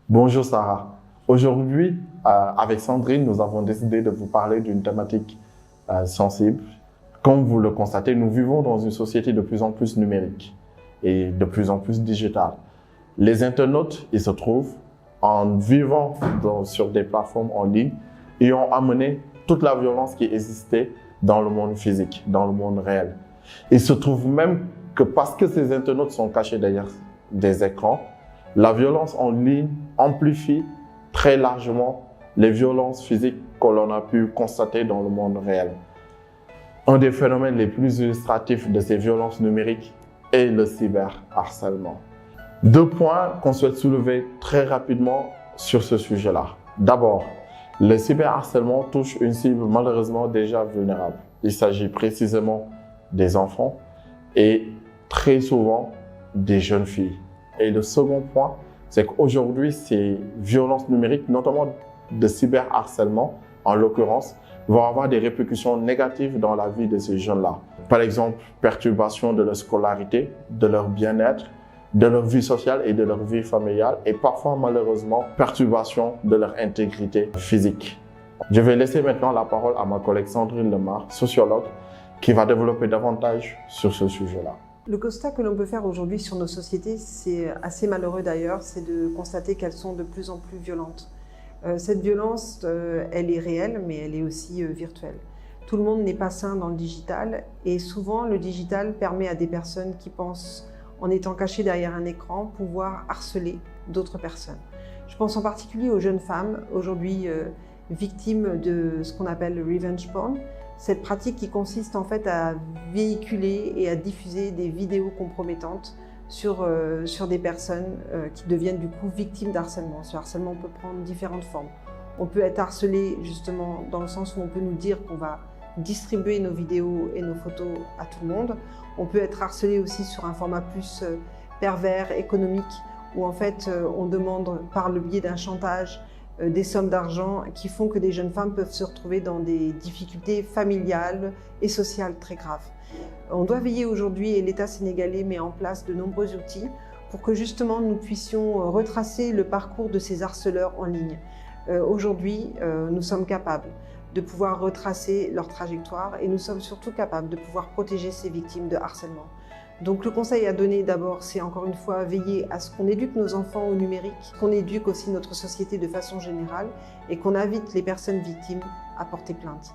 Bonjour Sarah. Aujourd'hui, avec Sandrine, nous avons décidé de vous parler d'une thématique sensible. Comme vous le constatez, nous vivons dans une société de plus en plus numérique et de plus en plus digitale. Les internautes, ils se trouvent en vivant sur des plateformes en ligne et ont amené toute la violence qui existait dans le monde physique, dans le monde réel. Il se trouve même que parce que ces internautes sont cachés derrière des écrans, la violence en ligne amplifie très largement les violences physiques que l'on a pu constater dans le monde réel. Un des phénomènes les plus illustratifs de ces violences numériques est le cyberharcèlement. Deux points qu'on souhaite soulever très rapidement sur ce sujet-là. D'abord, le cyberharcèlement touche une cible malheureusement déjà vulnérable. Il s'agit précisément des enfants et très souvent des jeunes filles. Et le second point, c'est qu'aujourd'hui, ces violences numériques, notamment de cyberharcèlement en l'occurrence, vont avoir des répercussions négatives dans la vie de ces jeunes-là. Par exemple, perturbation de leur scolarité, de leur bien-être, de leur vie sociale et de leur vie familiale et parfois malheureusement perturbation de leur intégrité physique. Je vais laisser maintenant la parole à ma collègue Sandrine Lemar, sociologue, qui va développer davantage sur ce sujet-là. Le constat que l'on peut faire aujourd'hui sur nos sociétés, c'est assez malheureux d'ailleurs, c'est de constater qu'elles sont de plus en plus violentes. Cette violence, elle est réelle, mais elle est aussi virtuelle. Tout le monde n'est pas sain dans le digital et souvent le digital permet à des personnes qui pensent, en étant cachées derrière un écran, pouvoir harceler d'autres personnes. Je pense en particulier aux jeunes femmes, aujourd'hui victimes de ce qu'on appelle le revenge porn. Cette pratique qui consiste en fait à véhiculer et à diffuser des vidéos compromettantes sur des personnes qui deviennent du coup victimes d'harcèlement. Ce harcèlement peut prendre différentes formes. On peut être harcelé justement dans le sens où on peut nous dire qu'on va distribuer nos vidéos et nos photos à tout le monde. On peut être harcelé aussi sur un format plus pervers, économique, où en fait on demande par le biais d'un chantage des sommes d'argent qui font que des jeunes femmes peuvent se retrouver dans des difficultés familiales et sociales très graves. On doit veiller aujourd'hui, et l'État sénégalais met en place de nombreux outils pour que justement nous puissions retracer le parcours de ces harceleurs en ligne. Aujourd'hui, nous sommes capables de pouvoir retracer leur trajectoire et nous sommes surtout capables de pouvoir protéger ces victimes de harcèlement. Donc le conseil à donner d'abord, c'est encore une fois veiller à ce qu'on éduque nos enfants au numérique, qu'on éduque aussi notre société de façon générale et qu'on invite les personnes victimes à porter plainte.